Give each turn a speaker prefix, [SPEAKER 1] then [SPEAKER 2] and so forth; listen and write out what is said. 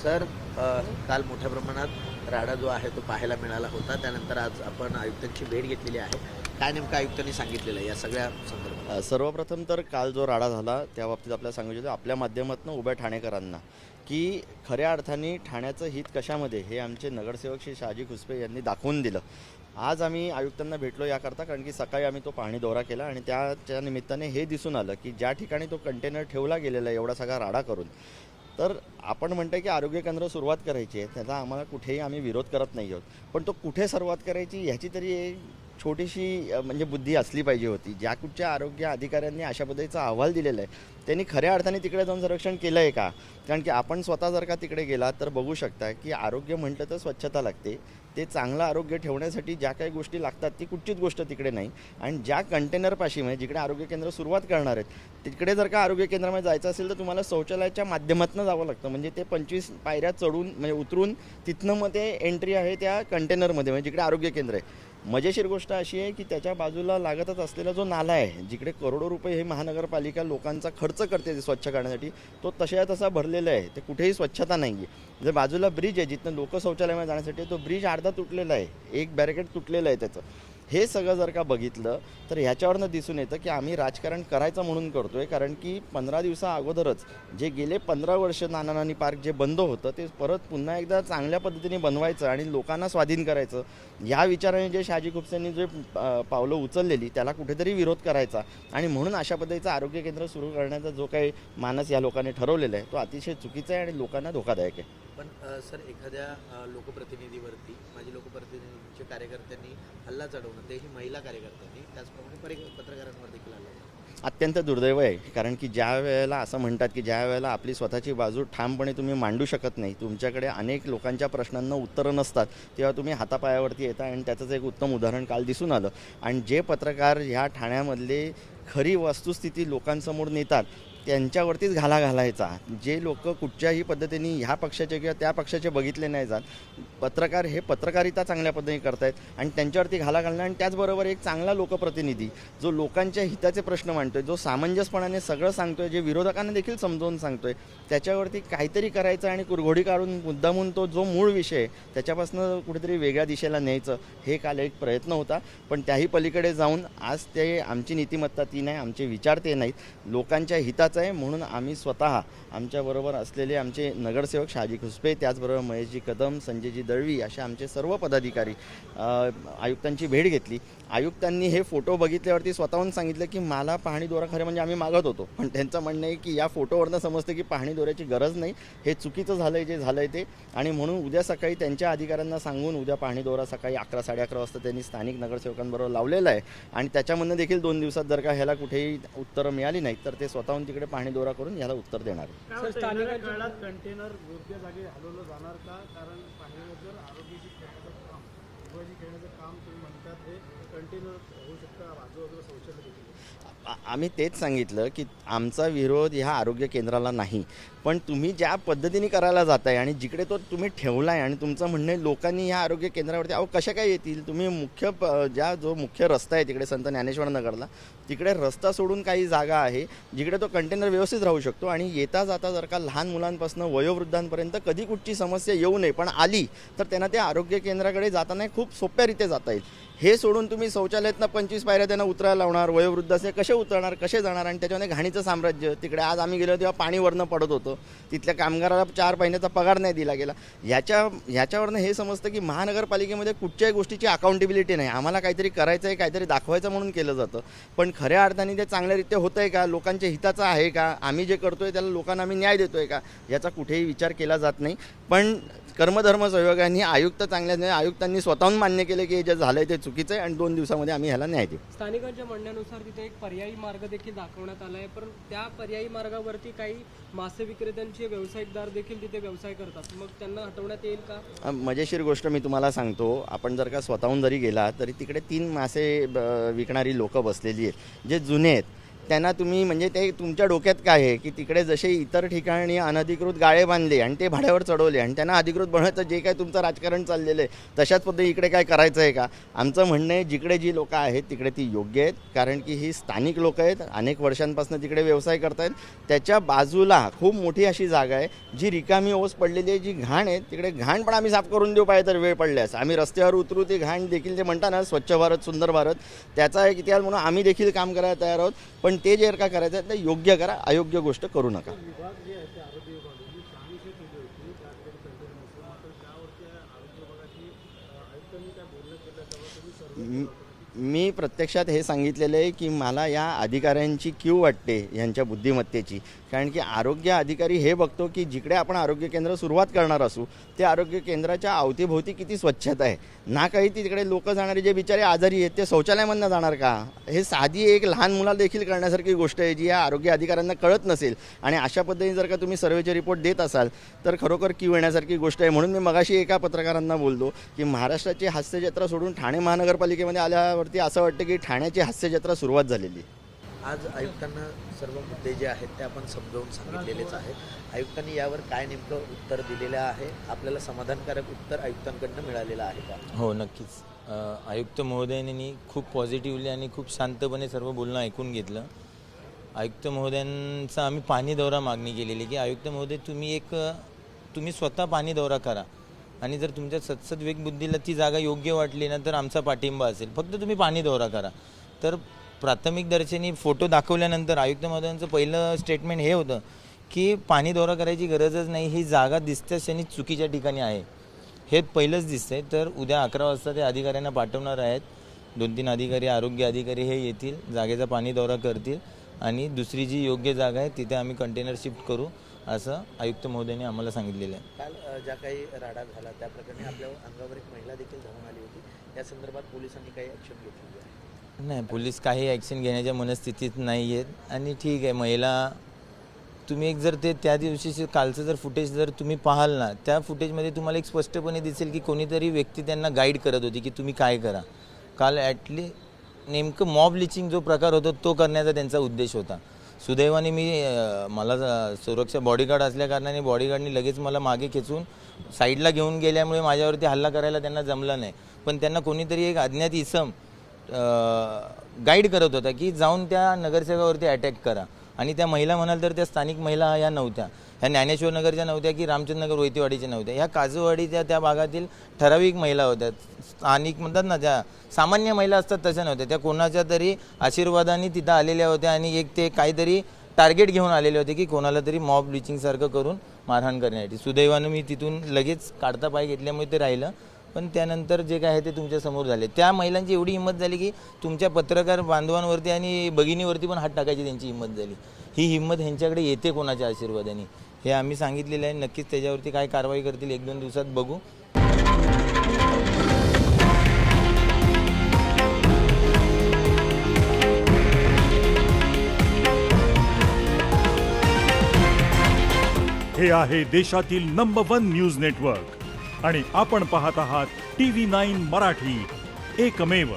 [SPEAKER 1] Sir, काल मोठ्या प्रमाणात राडा जो आहे तो पाहायला मिळाला होता. त्यानंतर आज आपण आयुक्तांची भेट घेतलेली आहे. काय नेमकं आयुक्तांनी सांगितलेलं आहे या सगळ्या संदर्भात?
[SPEAKER 2] सर्वप्रथम तर काल जो राडा झाला त्या बाबतीत आपल्याला सांगू इच्छितो आपल्या माध्यमातून उभ्या ठाणेकरांना की खऱ्या अर्थाने ठाण्याचं हित कशामध्ये हे आमचे नगरसेवक श्री शहाजी खुसपे यांनी दाखवून दिलं. आज आम्ही आयुक्तांना भेटलो याकरता कारण की सकाळी आम्ही तो पाहणी दौरा केला आणि त्याच्या निमित्ताने हे दिसून आलं की ज्या ठिकाणी तो कंटेनर ठेवला गेलेला आहे एवढा सगळा राडा करून, तर आपण म्हणतो की आरोग्य केंद्र सुरुवात करायची आहे, त्याचा आम्हाला कुठेही आम्ही विरोध करत नाही आहोत. पण तो कुठे सुरुवात करायची ह्याची तरी एक छोटीशी म्हणजे बुद्धी असली पाहिजे होती. ज्या कुठच्या आरोग्य अधिकाऱ्यांनी अशा पद्धतीचा अहवाल दिलेला आहे त्यांनी खऱ्या अर्थाने तिकडे जाऊन संरक्षण केलं आहे का? कारण की आपण स्वतः जर का तिकडे गेला तर बघू शकता की आरोग्य म्हटलं तर स्वच्छता लागते. ते चांगलं आरोग्य ठेवण्यासाठी ज्या काही गोष्टी लागतात ती कुठचीच गोष्ट तिकडे नाही. आणि ज्या कंटेनरपाशी म्हणजे जिकडे आरोग्य केंद्र सुरुवात करणार आहेत तिकडे जर का आरोग्य केंद्रामध्ये जायचं असेल तर तुम्हाला शौचालयाच्या माध्यमातून जावं लागतं. म्हणजे ते 25 पायऱ्या चढून म्हणजे उतरून तिथनं मग ते एंट्री आहे त्या कंटेनरमध्ये, म्हणजे जिकडे आरोग्य केंद्र आहे. मजेशीर गोष्ट अशी आहे की त्याच्या बाजूला लागतच असलेला जो नाला आहे जिकडे करोडो रुपये हे महानगरपालिका लोकांचा खर्च करते ते स्वच्छ करण्यासाठी, तो तशा तसा भरलेला आहे. ते कुठेही स्वच्छता नाही आहे. जर बाजूला ब्रिज आहे जिथनं लोक शौचालयामध्ये जाण्यासाठी, तो ब्रिज अर्धा तुटलेला आहे, एक बॅरिकेड तुटलेलं आहे त्याचं. हे सगळं जर का बघितलं तर ह्याच्यावरनं दिसून येतं की आम्ही राजकारण करायचं म्हणून करतो आहे. कारण की 15 दिवसा अगोदरच जे गेले 15 वर्ष नाना नानी पार्क जे बंद होतं ते परत पुन्हा एकदा चांगल्या पद्धतीने बनवायचं आणि लोकांना स्वाधीन करायचं या विचाराने जे शहाजी खुपसेंनी जे पावलं उचललेली त्याला कुठेतरी विरोध करायचा. आणि म्हणून अशा पद्धतीचं आरोग्य केंद्र सुरू करण्याचा जो काही मानस या लोकांनी ठरवलेला आहे तो अतिशय चुकीचा आहे आणि लोकांना धोकादायक आहे.
[SPEAKER 1] पण सर, एखाद्या लोकप्रतिनिधीवरती माजी लोकप्रतिनिधींच्या कार्यकर्त्यांनी हल्ला चढवणं, तेही महिला कार्यकर्त्यांनी, त्याचप्रमाणे पत्रकारांवर देखील हल्ला चढवणं
[SPEAKER 2] अत्यंत दुर्दैव आहे. कारण की ज्या वेळेला असं म्हणतात की ज्या वेळेला आपली स्वतःची बाजू ठामपणे तुम्ही मांडू शकत नाही, तुमच्याकडे अनेक लोकांच्या प्रश्नांना उत्तरं नसतात, तेव्हा तुम्ही हातापायावरती येता. आणि त्याचंच एक उत्तम उदाहरण काल दिसून आलं. आणि जे पत्रकार ह्या ठाण्यामधले खरी वस्तुस्थिती लोकांसमोर नेतात त्यांच्यावरतीच घाला घालायचा. जे लोक कुठच्याही पद्धतीने ह्या पक्षाचे किंवा त्या पक्षाचे बघितले नाही जात, पत्रकार हे पत्रकारिता चांगल्या पद्धतीने करतायत आणि त्यांच्यावरती घाला घालणं. आणि त्याचबरोबर एक चांगला लोकप्रतिनिधी जो लोकांच्या हिताचे प्रश्न मांडतोय, जो सामंजस्यपणाने सगळं सांगतोय, जे विरोधकांना देखील समजावून सांगतोय, त्याच्यावरती काहीतरी करायचं आणि कुरघोडी काढून मुद्दामून तो जो मूळ विषय आहे त्याच्यापासून कुठेतरी वेगळ्या दिशेला न्यायचं हे काल एक प्रयत्न होता. पण त्याही पलीकडे जाऊन आज ते आमची नीतिमत्ता ती नाही, आमचे विचार ते नाहीत, लोकांच्या हिताचं आहे. म्हणून आम्ही स्वतः आमच्याबरोबर असलेले आमचे नगरसेवक शहाजी खुसपे, त्याचबरोबर महेशजी कदम, संजयजी दळवी असे आमचे सर्व पदाधिकारी आयुक्तांची भेट घेतली. आयुक्तांनी हे फोटो बघितल्यावरती स्वतःहून सांगितलं की मला पाहणी दौरा खरं म्हणजे आम्ही मागत होतो, पण त्यांचं म्हणणं आहे की या फोटोवरनं समजतं की पाहणी दौऱ्याची गरज नाही, हे चुकीचं झालं आहे जे झालं आहे ते. आणि म्हणून उद्या सकाळी त्यांच्या अधिकाऱ्यांना सांगून उद्या पाहणी दौरा सकाळी 11 साडे 11 वाजता त्यांनी स्थानिक नगरसेवकांबरोबर लावलेला आहे. आणि त्याच्यामधनं देखील 2 दिवसात जर का ह्याला कुठेही उत्तरं मिळाली नाहीत तर ते स्वतःहून तिकडे पाहणी दौरा करून याला उत्तर देणार आहे.
[SPEAKER 3] काळात कंटेनर योग्य जागी हलवलं जाणार का? कारण पाण्यावर आरोग्याची खेळण्याचं काम, शिवाजी खेळण्याचं काम तुम्ही म्हणतात, हे कंटेनर होऊ शकतं आजूबाजूला शौचालय देखील.
[SPEAKER 2] आम्ही तेच सांगितलं की आमचा विरोध ह्या आरोग्य केंद्राला नाही, पण तुम्ही ज्या पद्धतीने करायला जाताय आणि जिकडे तो तुम्ही ठेवला आहे आणि तुमचं म्हणणं आहे लोकांनी ह्या आरोग्य केंद्रावरती कशा काय येतील? तुम्ही जो मुख्य रस्ता आहे तिकडे संत ज्ञानेश्वर नगरला, तिकडे रस्ता सोडून काही जागा आहे जिकडे तो कंटेनर व्यवस्थित राहू शकतो. आणि येता जाता जर का लहान मुलांपासून वयोवृद्धांपर्यंत कधी कुठची समस्या येऊ नये, पण आली तर त्यांना त्या आरोग्य केंद्राकडे जाताना खूप सोप्यारीत्या जाता येईल. हे सोडून तुम्ही शौचालयातनं 25 पायऱ्या त्यांना उतरायला लावणार, वयोवृद्ध असे कसे उतरणार, कसे जाणार? आणि त्याच्यामध्ये घाणीचं साम्राज्य. तिकडे आज आम्ही गेलो तेव्हा पाणी वरनं पडत होतं, तिथल्या कामगाराला 4 महिन्याचा पगार नाही दिला गेला. ह्याच्यावरनं हे समजतं की महानगरपालिकेमध्ये कुठच्याही गोष्टीची अकाउंटेबिलिटी नाही. आम्हाला काहीतरी करायचं आहे, काहीतरी दाखवायचं म्हणून केलं जातं, पण खऱ्या अर्थाने ते चांगल्यारीत्या होतं आहे का, लोकांच्या हिताचं आहे का, आम्ही जे करतोय त्याला लोकांना आम्ही न्याय देतोय का, याचा कुठेही विचार केला जात नाही. पण कर्मधर्म संयोगाने आयुक्त चांगल्या आयुक्तांनी स्वतःहून मान्य केले की जे झालंय ते चुकीचं आहे आणि 2 दिवसामध्ये आम्ही ह्याला न्याय देऊ.
[SPEAKER 3] स्थानिकांच्या म्हणण्यानुसार तिथे एक पर्यायी मार्ग देखील दाखवण्यात आला आहे, पण त्या पर्यायी मार्गावरती काही मासे विक्रेत्यांचे व्यावसायिकदार देखील तिथे व्यवसाय करतात, मग त्यांना हटवण्यात येईल का?
[SPEAKER 2] मजेशीर गोष्ट मी तुम्हाला सांगतो. आपण जर का स्वतःहून जरी गेला तरी तिकडे 3 मासे विकणारी लोकं बसलेली आहेत जे जुने आहेत. त्यांना तुम्ही म्हणजे ते तुमच्या डोक्यात काय आहे की तिकडे जसे इतर ठिकाणी अनधिकृत गाळे बांधले आणि ते भाड्यावर चढवले आणि त्यांना अधिकृत बनवायचं जे काय तुमचं राजकारण चाललेलं आहे तशाच पद्धती इकडे काय करायचं आहे का? आमचं म्हणणं आहे जिकडे जी लोकं आहेत तिकडे ती योग्य आहेत, कारण की ही स्थानिक लोकं आहेत, अनेक वर्षांपासून तिकडे व्यवसाय करत आहेत. त्याच्या बाजूला खूप मोठी अशी जागा आहे जी रिकामी ओस पडलेली आहे, जी घाण आहे, तिकडे घाण पण आम्ही साफ करून देऊ पाहिजे तर वेळ पडल्यास आम्ही रस्त्यावर उतरू. ती घाण देखील जे म्हणतात ना स्वच्छ भारत सुंदर भारत त्याचा एक इतिहास म्हणून आम्ही देखील काम करायला तयार आहोत. पण ते जे का करायचं आहे ते योग्य करा, अयोग्य गोष्ट करू नका.
[SPEAKER 3] विभाग जे आहे ते आरोग्य विभाग ही शहानिशा केली होती त्याकडे कंटेनर नसलं, मात्र त्यावरती आरोग्य विभागाची आयुक्तांनी काय बोलणं केलं तेव्हा तुम्ही सर्व
[SPEAKER 2] मी प्रत्यक्षात हे सांगितलेलं आहे की मला या अधिकाऱ्यांची कीव वाटते यांच्या बुद्धिमत्तेची, कारण की आरोग्य अधिकारी हे बघतो की जिकडे आपण आरोग्य केंद्र सुरुवात करणार असू ते आरोग्य केंद्राच्या अवतीभोवती किती स्वच्छता आहे ना. काही तिकडे लोक जाणारे जे बिचारे आजारी आहेत ते शौचालयामधनं जाणार का? हे साधी एक लहान मुलाला देखील करण्यासारखी गोष्ट आहे जी या आरोग्य अधिकाऱ्यांना कळत नसेल. आणि अशा पद्धतीने जर का तुम्ही सर्वेचे रिपोर्ट देत असाल तर खरोखर कीव येण्यासारखी गोष्ट आहे. म्हणून मी मगाशी एका पत्रकारांना बोललो की महाराष्ट्राची हास्यजत्रा सोडून ठाणे महानगरपालिकेमध्ये आल्यावरती असं वाटतं की ठाण्याची हास्यजत्रा सुरुवात झालेली.
[SPEAKER 1] आज आयुक्तांना सर्व मुद्दे जे आहेत ते आपण समजावून सांगितलेलेच आहेत. आयुक्तांनी यावर काय नेमकं उत्तर दिलेलं आहे, आपल्याला समाधानकारक उत्तर आयुक्तांकडनं मिळालेलं आहे का?
[SPEAKER 4] हो, नक्कीच. आयुक्त महोदयांनी खूप पॉझिटिव्हली आणि खूप शांतपणे सर्व बोलणं ऐकून घेतलं. आयुक्त महोदयांचा आम्ही पाणी दौरा मागणी केलेली की आयुक्त महोदय तुम्ही स्वतः पाणी दौरा करा आणि जर तुमच्या सत्सद बुद्धीला ती जागा योग्य वाटली ना तर आमचा पाठिंबा असेल, फक्त तुम्ही पाणी दौरा करा. तर प्राथमिक दर्शनी फोटो दाखवल्यानंतर आयुक्त महोदयांचं पहिलं स्टेटमेंट हे होतं की पाणी दौरा करायची गरजच नाही, ही जागा दिसत्या क्षणी चुकीच्या ठिकाणी आहे, हे पहिलंच दिसतंय. तर उद्या 11 वाजता ते अधिकाऱ्यांना पाठवणार आहेत. 2-3 अधिकारी आरोग्य अधिकारी हे येतील, जागेचा पाणी दौरा करतील आणि दुसरी जी योग्य जागा आहे तिथे आम्ही कंटेनर शिफ्ट करू असं आयुक्त महोदयांनी आम्हाला सांगितलेलं आहे.
[SPEAKER 1] काल ज्या काही राडा झाला त्या प्रकरणी आपल्या अंगावर एक महिला देखील धावून आली होती, या संदर्भात पोलिसांनी काही ॲक्शन घेतली आहे?
[SPEAKER 4] नाही, पोलीस काही ॲक्शन घेण्याच्या मनस्थितीत नाही आहेत. आणि ठीक आहे, महिला तुम्ही एक जर ते त्या दिवशीचं कालचं जर फुटेज जर तुम्ही पाहाल ना, त्या फुटेजमध्ये तुम्हाला एक स्पष्टपणे दिसेल की कोणीतरी व्यक्ती त्यांना गाईड करत होती की तुम्ही काय करा. काल नेमकं मॉब लिचिंग जो प्रकार होता तो करण्याचा त्यांचा उद्देश होता. सुदैवाने मला सुरक्षा बॉडीगार्ड असल्याकारणाने बॉडीगार्डनी लगेच मला मागे खेचून साईडला घेऊन गेल्यामुळे माझ्यावरती हल्ला करायला त्यांना जमलं नाही. पण त्यांना कोणीतरी एक अज्ञात इसम गाईड करत होता की जाऊन त्या नगरसेवकावरती अटॅक करा. आणि त्या महिला म्हणाल तर त्या स्थानिक महिला या नव्हत्या, ह्या ज्ञानेश्वर नगरच्या नव्हत्या की रामचंद्रनगर वैतीवाडीच्या नव्हत्या, ह्या काजूवाडीच्या त्या भागातील ठराविक महिला होत्या. स्थानिक म्हणतात ना, ज्या सामान्य महिला असतात तशा नव्हत्या, त्या कोणाच्या तरी आशीर्वादाने तिथं आलेल्या होत्या आणि एक ते काहीतरी टार्गेट घेऊन आलेले होते की कोणाला तरी मॉब लिचिंगसारखं करून मारहाण करण्यासाठी. सुदैवानं मी तिथून लगेच काढता पाय घेतल्यामुळे ते राहिलं. पण त्यानंतर जे काय आहे ते तुमच्यासमोर झाले. त्या महिलांची एवढी हिंमत झाली की तुमच्या पत्रकार बांधवांवरती आणि भगिनीवरती पण हात टाकायची त्यांची हिंमत झाली. ही हिंमत ह्यांच्याकडे येते कोणाच्या आशीर्वादाने हे आम्ही सांगितलेलं आहे. नक्कीच त्याच्यावरती काय कारवाई करतील 1-2 दिवसात बघू.
[SPEAKER 5] हे आहे देशातील नंबर 1 न्यूज नेटवर्क आणि आपण पाहत आहात TV9 मराठी, एकमेव.